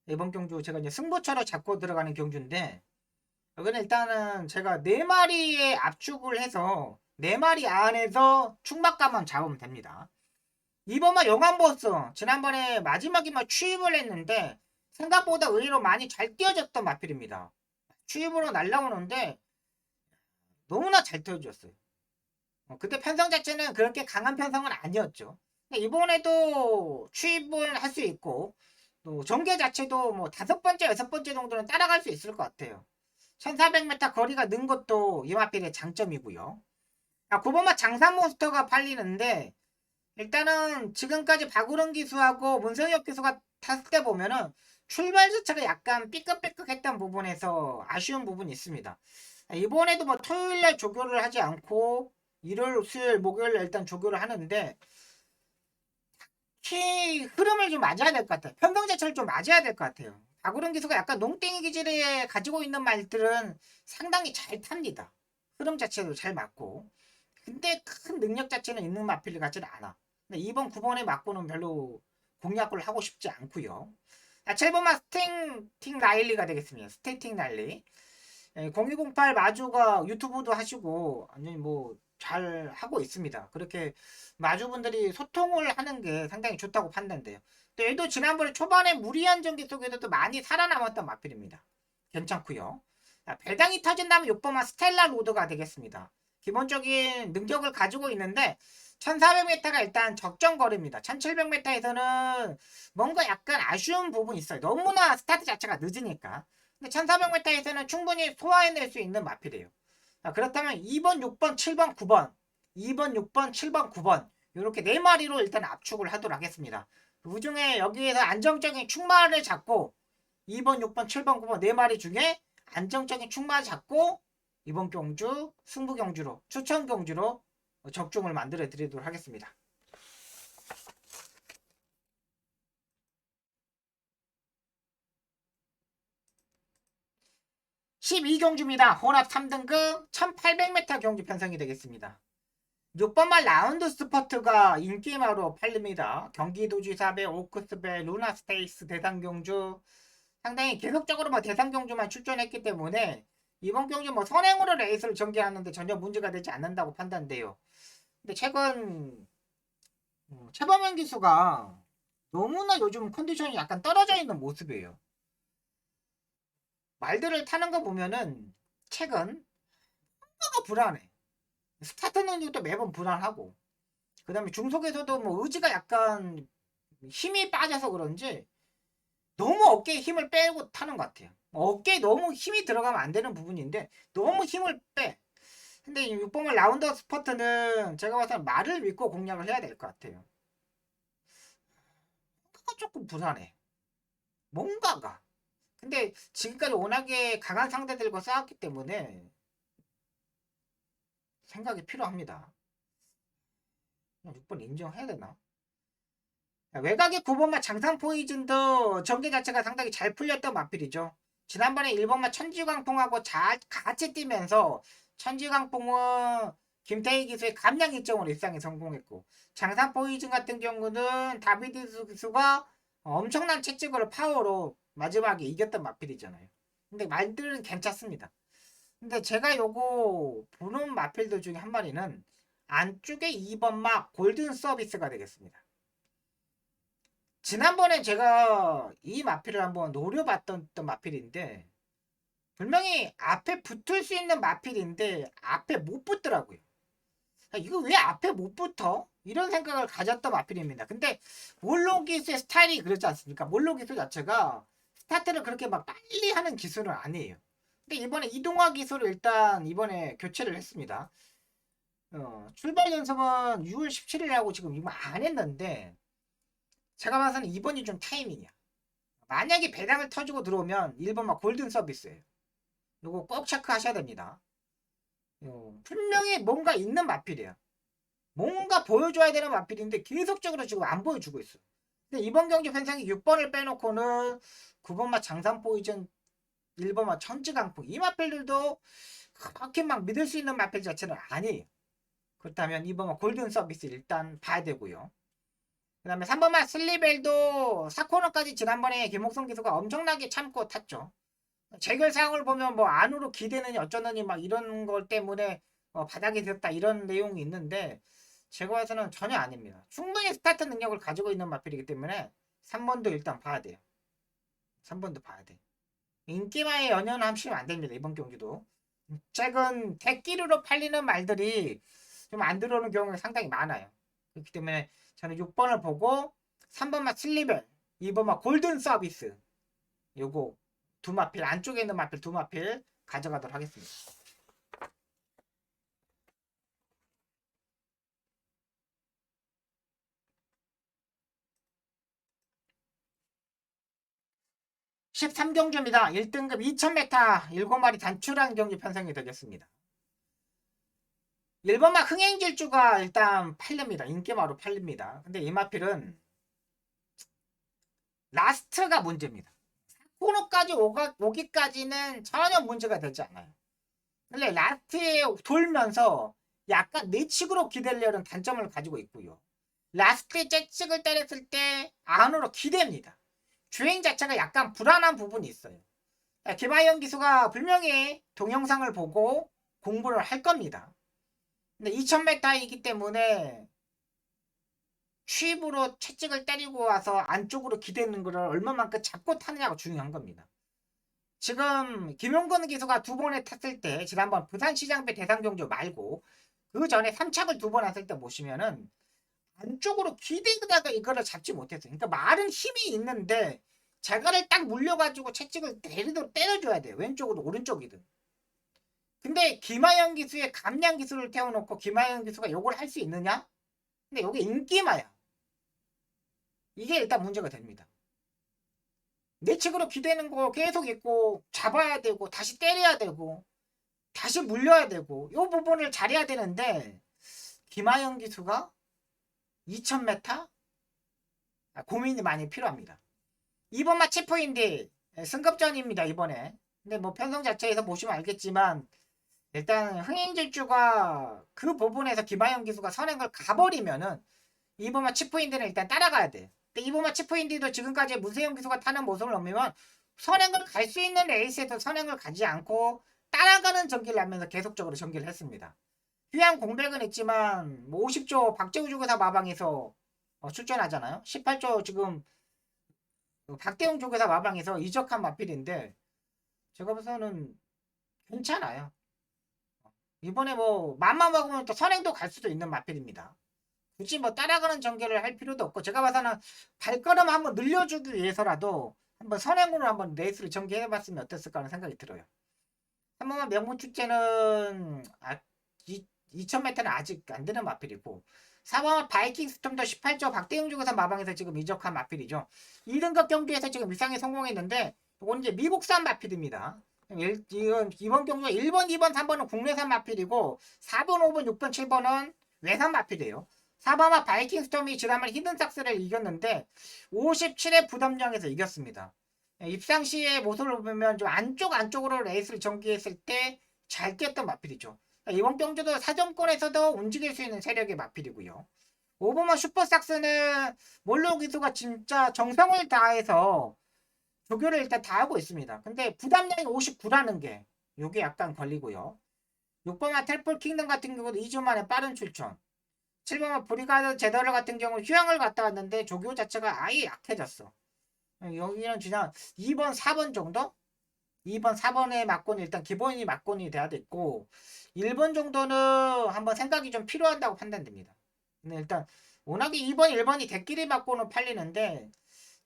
이번 경주 제가 이제 승부처로 잡고 들어가는 경주인데 여기는 일단은 제가 4마리에 압축을 해서 4마리 안에서 충막감만 잡으면 됩니다. 이번만 영암버스 지난번에 마지막에만 추입을 했는데 생각보다 의외로 많이 잘 뛰어졌던 마필입니다. 추입으로 날라오는데 너무나 잘 뛰어졌어요. 그때 편성 자체는 그렇게 강한 편성은 아니었죠. 이번에도 추입을 할 수 있고 또 전개 자체도 뭐 5번째, 6번째 정도는 따라갈 수 있을 것 같아요. 1400m 거리가 는 것도 이 마필의 장점이고요. 9번마 장산 몬스터가 팔리는데 일단은 지금까지 박우른 기수하고 문성엽 기수가 탔을 때 보면은 출발 자체가 약간 삐끗삐끗했던 부분에서 아쉬운 부분이 있습니다. 이번에도 뭐 토요일날 조교를 하지 않고 일요일, 수요일, 목요일날 일단 조교를 하는데 키 흐름을 좀 맞아야 될 것 같아요. 편성 자체를 좀 맞아야 될 것 같아요. 박우른 기수가 약간 농땡이 기질에 가지고 있는 말들은 상당히 잘 탑니다. 흐름 자체도 잘 맞고. 근데 큰 능력 자체는 있는 마필 같지는 않아. 근데 2번, 9번에 맞고는 별로 공략을 하고 싶지 않고요. 7번만 스테이팅 라일리가 되겠습니다. 스테이팅 라일리. 0208 마주가 유튜브도 하시고 완전히 뭐 잘 하고 있습니다. 그렇게 마주분들이 소통을 하는 게 상당히 좋다고 판단돼요. 또 얘도 지난번에 초반에 무리한 전기 속에서도 많이 살아남았던 마필입니다. 괜찮고요. 배당이 터진다면 6번만 스텔라 로드가 되겠습니다. 기본적인 능력을 가지고 있는데 1400m가 일단 적정거리입니다. 1700m에서는 뭔가 약간 아쉬운 부분이 있어요. 너무나 스타트 자체가 늦으니까. 근데 1400m에서는 충분히 소화해낼 수 있는 마필이에요. 그렇다면 2번, 6번, 7번, 9번 2번, 6번, 7번, 9번 이렇게 4마리로 일단 압축을 하도록 하겠습니다. 그 중에 여기에서 안정적인 축마를 잡고 2번, 6번, 7번, 9번 4마리 중에 안정적인 축마를 잡고 이번 경주 승부 경주로 추천 경주로 적중을 만들어 드리도록 하겠습니다. 12경주입니다. 혼합 3등급 1800m 경주 편성이 되겠습니다. 6번말 라운드 스퍼트가 인기마로 팔립니다. 경기도지사배, 오크스배, 루나스테이스 대상경주 상당히 계속적으로 대상경주만 출전했기 때문에 이번 경주 선행으로 레이스를 전개하는데 전혀 문제가 되지 않는다고 판단돼요. 근데 최근 최범현 기수가 너무나 요즘 컨디션이 약간 떨어져 있는 모습이에요. 말들을 타는 거 보면은 최근 뭔가 불안해. 스타트 능력도 매번 불안하고 그 다음에 중속에서도 의지가 약간 힘이 빠져서 그런지 너무 어깨에 힘을 빼고 타는 것 같아요. 어깨에 너무 힘이 들어가면 안 되는 부분인데 너무 힘을 빼. 근데 이 6번말 라운더 스퍼트는 제가 봐서 말을 믿고 공략을 해야 될 것 같아요. 뭔가가 조금 불안해. 뭔가가. 근데 지금까지 워낙에 강한 상대들과 싸웠기 때문에 생각이 필요합니다. 6번 인정해야 되나? 외곽의 9번마 장상 포이즌도 전개 자체가 상당히 잘 풀렸던 마필이죠. 지난번에 1번마 천지광풍하고 잘 같이 뛰면서 천지광풍은 김태희 기수의 감량 일정으로 일상에 성공했고 장상 포이즌 같은 경우는 다비드 기수가 엄청난 채찍으로 파워로 마지막에 이겼던 마필이잖아요. 근데 말들은 괜찮습니다. 근데 제가 요거 보는 마필들 중에 한 마리는 안쪽에 2번마 골든 서비스가 되겠습니다. 지난번에 제가 이 마필을 한번 노려봤던 마필인데 분명히 앞에 붙을 수 있는 마필인데 앞에 못 붙더라고요. 이거 왜 앞에 못 붙어? 이런 생각을 가졌던 마필입니다. 근데 몰로 기수의 스타일이 그렇지 않습니까? 몰로 기수 자체가 스타트를 그렇게 막 빨리 하는 기술은 아니에요. 근데 이번에 이동화 기술을 일단 이번에 교체를 했습니다. 출발 연습은 6월 17일에 하고 지금 이거 안 했는데 제가 봐서는 2번이 좀 타이밍이야. 만약에 배당을 터주고 들어오면 1번만 골든 서비스예요. 이거 꼭 체크하셔야 됩니다. 분명히 뭔가 있는 마필이야. 뭔가 보여줘야 되는 마필인데 계속적으로 지금 안 보여주고 있어. 근데 이번 경기 편성이 6번을 빼놓고는 9번마 장산 포이즌, 1번마 천지강풍 이 마필들도 그렇게 막 믿을 수 있는 마필 자체는 아니에요. 그렇다면 2번마 골든 서비스 일단 봐야 되고요. 그 다음에 3번만 슬리벨도 4코너까지 지난번에 김옥성 기수가 엄청나게 참고 탔죠. 재결 사항을 보면 안으로 기대느니 어쩌느니 막 이런 걸 때문에 바닥에 섰다 이런 내용이 있는데 제가 봐서는 전혀 아닙니다. 충분히 스타트 능력을 가지고 있는 마필이기 때문에 3번도 일단 봐야 돼요. 3번도 봐야 돼. 인기마에 연연하시면 안 됩니다. 이번 경기도. 최근 대기류로 팔리는 말들이 좀 안 들어오는 경우가 상당히 많아요. 그렇기 때문에 저는 6번을 보고 3번만 슬리벨, 2번만 골든 서비스 요거 두 마필 안쪽에 있는 마필 두 마필 가져가도록 하겠습니다. (13경주입니다) 1등급 2000m 7마리 단출한 경주 편성이 되겠습니다. 1번마 흥행질주가 일단 팔립니다. 인기마로 팔립니다. 근데 이 마필은 라스트가 문제입니다. 코너까지 오기까지는 전혀 문제가 되지 않아요. 근데 라스트에 돌면서 약간 내측으로 기대려는 단점을 가지고 있고요. 라스트에 채찍을 때렸을 때 안으로 기대입니다. 주행 자체가 약간 불안한 부분이 있어요. 김하영 기수가 분명히 동영상을 보고 공부를 할 겁니다. 근데 2000m이기 때문에 취입으로 채찍을 때리고 와서 안쪽으로 기대는 거를 얼마만큼 잡고 타느냐가 중요한 겁니다. 지금 김용건 기수가 두 번에 탔을 때 지난번 부산시장배 대상경주 말고 그 전에 3착을 두 번 했을 때 보시면은 안쪽으로 기대다가 이거를 잡지 못했어요. 그러니까 말은 힘이 있는데 자갈을 딱 물려가지고 채찍을 때려줘야 돼요. 왼쪽으로 오른쪽이든. 근데 김하영 기수의 감량 기술을 태워놓고 김하영 기수가 요걸 할 수 있느냐? 근데 요게 인기마야. 이게 일단 문제가 됩니다. 내측으로 기대는 거 계속 있고 잡아야 되고 다시 때려야 되고 다시 물려야 되고 요 부분을 잘해야 되는데 김하영 기수가 2000m? 고민이 많이 필요합니다. 이번만 체포인데 승급전입니다 이번에. 근데 뭐 편성 자체에서 보시면 알겠지만 일단 흥행질주가 그 부분에서 김하영 기수가 선행을 가버리면은 이번만 체포인데는 일단 따라가야 돼. 근데 이번만 체포인데도 지금까지 문세영 기수가 타는 모습을 보면 선행을 갈 수 있는 레이스에서 선행을 가지 않고 따라가는 전기를 하면서 계속적으로 전기를 했습니다. 휴양 공백은 있지만 뭐 50조 박재우 주교사 마방에서 출전하잖아요. 18조 지금 박대웅 조교사 마방에서 이적한 마필인데 제가 봐서는 괜찮아요. 이번에 뭐 맘만 먹으면 또 선행도 갈 수도 있는 마필입니다. 굳이 뭐 따라가는 전개를 할 필요도 없고 제가 봐서는 발걸음 한번 늘려주기 위해서라도 한번 선행으로 한번 레이스를 전개해봤으면 어땠을까 하는 생각이 들어요. 한 번만 명문 축제는 2000m는 아직 안 되는 마필이고 4번 바이킹 스톰도 18조 박대웅 주교사 마방에서 지금 이적한 마필이죠. 2등급 경기에서 지금 위상에 성공했는데 이건 이제 미국산 마필입니다. 이번 경기가 1번, 2번, 3번은 국내산 마필이고 4번, 5번, 6번, 7번은 외산 마필이에요. 4번과 바이킹 스톰이 지난번 히든삭스를 이겼는데 57의 부담량에서 이겼습니다. 입상 시의 모습을 보면 좀 안쪽으로 레이스를 전개했을 때 잘 깼던 마필이죠. 이번 경주도 4점권에서도 움직일 수 있는 세력의 마필이고요. 오버먼 슈퍼삭스는 몰로 기수가 진짜 정성을 다해서 조교를 일단 다 하고 있습니다. 근데 부담량이 59라는 게 요게 약간 걸리고요. 6번만 텔폴 킹덤 같은 경우도 2주 만에 빠른 출전. 7번만 브리가드 제더럴 같은 경우 휴양을 갔다 왔는데 조교 자체가 아예 약해졌어. 여기는 그냥 2번, 4번 정도? 2번, 4번의 막곤이 일단 기본이 막곤이 돼야 됐고 1번 정도는 한번 생각이 좀 필요하다고 판단됩니다. 근데 일단 워낙에 2번, 1번이 대끼리 막고는 팔리는데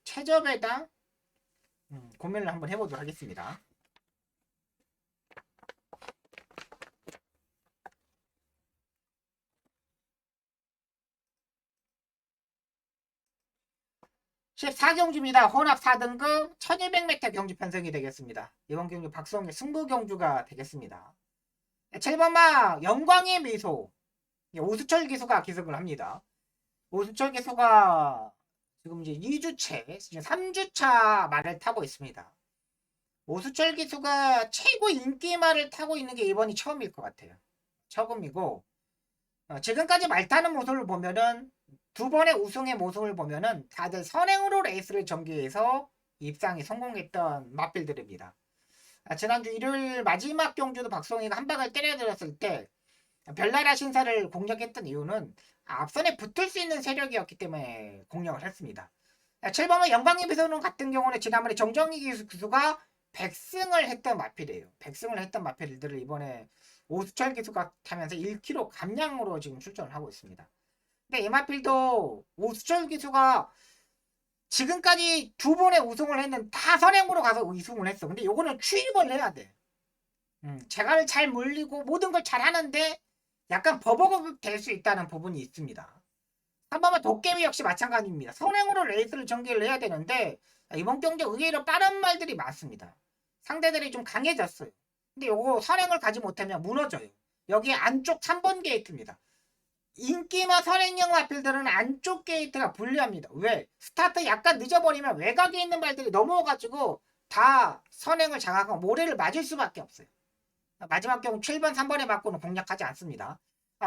최저배당 고민을 한번 해보도록 하겠습니다. (14경주입니다) 혼합 4등급 1200m 경주 편성이 되겠습니다. 이번 경주 박성의 승부 경주가 되겠습니다. 7번마 영광의 미소 오수철 기수가 기습을 합니다. 오수철 기수가 지금 이제 2주째, 3주차 말을 타고 있습니다. 오수철 기수가 최고 인기 말을 타고 있는 게 이번이 처음일 것 같아요. 처음이고 지금까지 말 타는 모습을 보면은 두 번의 우승의 모습을 보면은 다들 선행으로 레이스를 전개해서 입상에 성공했던 맛빌들입니다. 지난주 일요일 마지막 경주도 박성희가 한 방을 때려들었을 때 별나라 신사를 공략했던 이유는 앞선에 붙을 수 있는 세력이었기 때문에 공략을 했습니다. 7번은 영광의 비서는 같은 경우는 지난번에 정정희 기수가 100승을 했던 마필이에요. 100승을 했던 마필들을 이번에 오수철 기수가 타면서 1kg 감량으로 지금 출전을 하고 있습니다. 근데 이 마필도 오수철 기수가 지금까지 두 번의 우승을 했는 다 선행으로 가서 우승을 했어. 근데 요거는 추입을 해야 돼. 제가를 잘 물리고 모든 걸 잘 하는데 약간 버벅 될 수 있다는 부분이 있습니다. 한 번만 도깨비 역시 마찬가지입니다. 선행으로 레이스를 전개를 해야 되는데 이번 경기 의외로 빠른 말들이 많습니다. 상대들이 좀 강해졌어요. 근데 요거 선행을 가지 못하면 무너져요. 여기 안쪽 3번 게이트입니다. 인기마 선행형 마필들은 안쪽 게이트가 불리합니다. 왜? 스타트 약간 늦어버리면 외곽에 있는 말들이 넘어가지고 다 선행을 장악하고 모래를 맞을 수밖에 없어요. 마지막 경우 7번, 3번에 맞고는 공략하지 않습니다.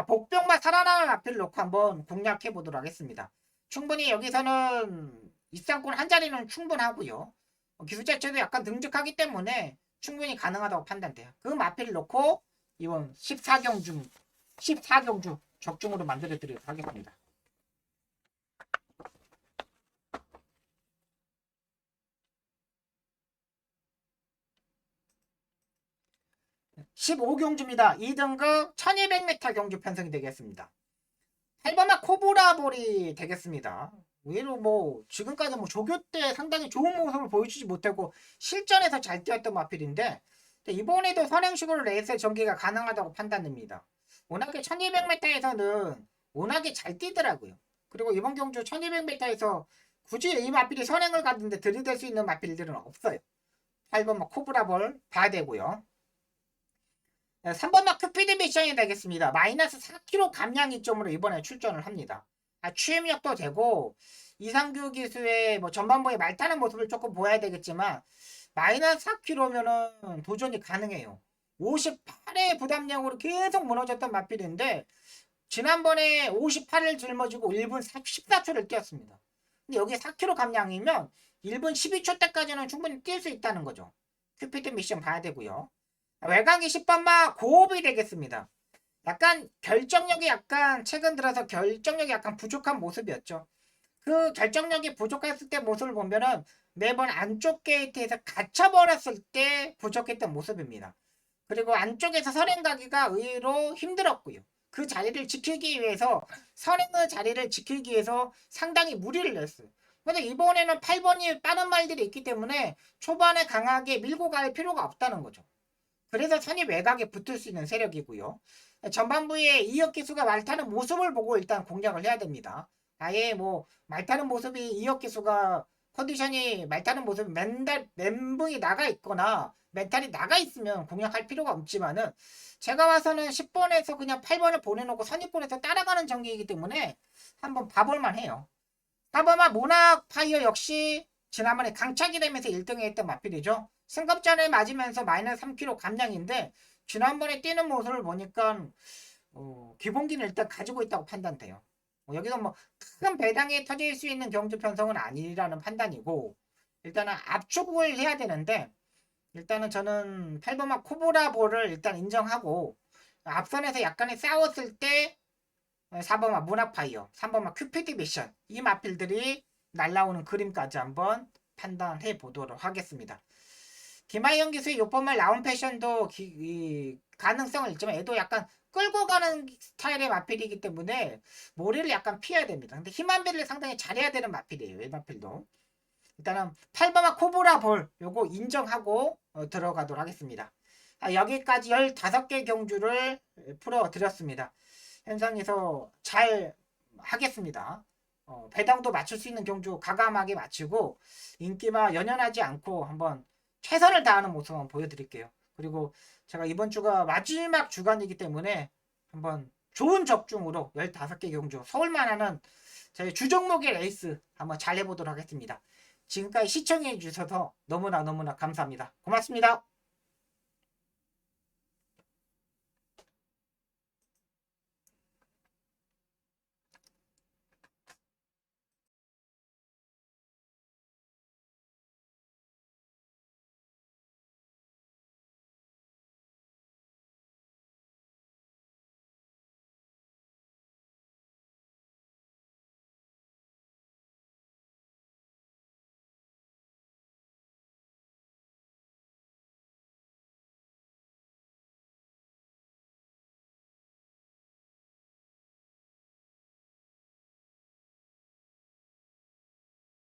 복병만 살아나는 마필을 놓고 한번 공략해 보도록 하겠습니다. 충분히 여기서는 입상권 한 자리는 충분하고요. 기술 자체도 약간 능숙하기 때문에 충분히 가능하다고 판단돼요. 그 마필을 놓고 이번 14경주 적중으로 만들어 드리도록 하겠습니다. (15경주입니다) 2등급 1200m 경주 편성이 되겠습니다. 8번마 코브라볼이 되겠습니다. 의외로 뭐 지금까지 뭐 조교 때 상당히 좋은 모습을 보여주지 못하고 실전에서 잘 뛰었던 마필인데 이번에도 선행식으로 레이스 전개가 가능하다고 판단됩니다. 워낙에 1200m에서는 워낙에 잘 뛰더라고요. 그리고 이번 경주 1200m에서 굳이 이 마필이 선행을 가는데 들이댈 수 있는 마필들은 없어요. 8번 코브라볼 봐야 되고요. 3번 큐피드 미션이 되겠습니다. 마이너스 4kg 감량 이점으로 이번에 출전을 합니다. 취임력도 되고 이상규 기수의 뭐 전반부에 말타는 모습을 조금 보여야 되겠지만 마이너스 4kg면은 도전이 가능해요. 58의 부담량으로 계속 무너졌던 마필인데 지난번에 58을 짊어지고 1분 14초를 뛰었습니다. 근데 여기 4kg 감량이면 1분 12초 때까지는 충분히 뛸 수 있다는 거죠. 큐피드 미션 봐야 되고요. 외곽이 10번마 고업이 되겠습니다. 약간 결정력이 최근 들어서 결정력이 약간 부족한 모습이었죠. 그 결정력이 부족했을 때 모습을 보면은 매번 안쪽 게이트에서 갇혀버렸을 때 부족했던 모습입니다. 그리고 안쪽에서 선행 가기가 의외로 힘들었고요. 그 자리를 지키기 위해서 선행의 자리를 지키기 위해서 상당히 무리를 냈어요. 근데 이번에는 8번이 빠른 말들이 있기 때문에 초반에 강하게 밀고 갈 필요가 없다는 거죠. 그래서 선이 외곽에 붙을 수 있는 세력이고요. 전반부에 이혁 기수가 말타는 모습을 보고 일단 공략을 해야 됩니다. 아예 뭐 말타는 모습이 이혁 기수가 컨디션이 말타는 모습이 멘붕이 나가 있거나 멘탈이 나가 있으면 공략할 필요가 없지만은 제가 봐서는 10번에서 그냥 8번을 보내놓고 선입권에서 따라가는 전개이기 때문에 한번 봐볼만 해요. 4번마 모낙 파이어 역시 지난번에 강착이 되면서 1등을 했던 마필이죠. 승급전을 맞으면서 마이너스 3kg 감량인데 지난번에 뛰는 모습을 보니까 기본기는 일단 가지고 있다고 판단돼요. 여기서 뭐 큰 배당이 터질 수 있는 경주 편성은 아니라는 판단이고 일단은 압축을 해야 되는데 일단은 저는 8번마 코브라볼을 일단 인정하고 앞선에서 약간의 싸웠을 때 4번마 문학파이어, 3번마 큐피드 미션 이 마필들이 날라오는 그림까지 한번 판단해 보도록 하겠습니다. 김하영 기수의 6번말 라운 패션도 가능성은 있지만 얘도 약간 끌고 가는 스타일의 마필이기 때문에 모래를 약간 피해야 됩니다. 근데 힘한배를 상당히 잘해야 되는 마필이에요. 이 마필도. 일단은 8번마 코브라 볼 요거 인정하고 들어가도록 하겠습니다. 여기까지 15개 경주를 풀어드렸습니다. 현상에서 잘 하겠습니다. 배당도 맞출 수 있는 경주 과감하게 맞추고 인기만 연연하지 않고 한번 최선을 다하는 모습 한번 보여드릴게요. 그리고 제가 이번 주가 마지막 주간이기 때문에 한번 좋은 적중으로 15개 경주 서울만 하는 저희 주종목의 레이스 한번 잘 해보도록 하겠습니다. 지금까지 시청해 주셔서 너무나 감사합니다. 고맙습니다.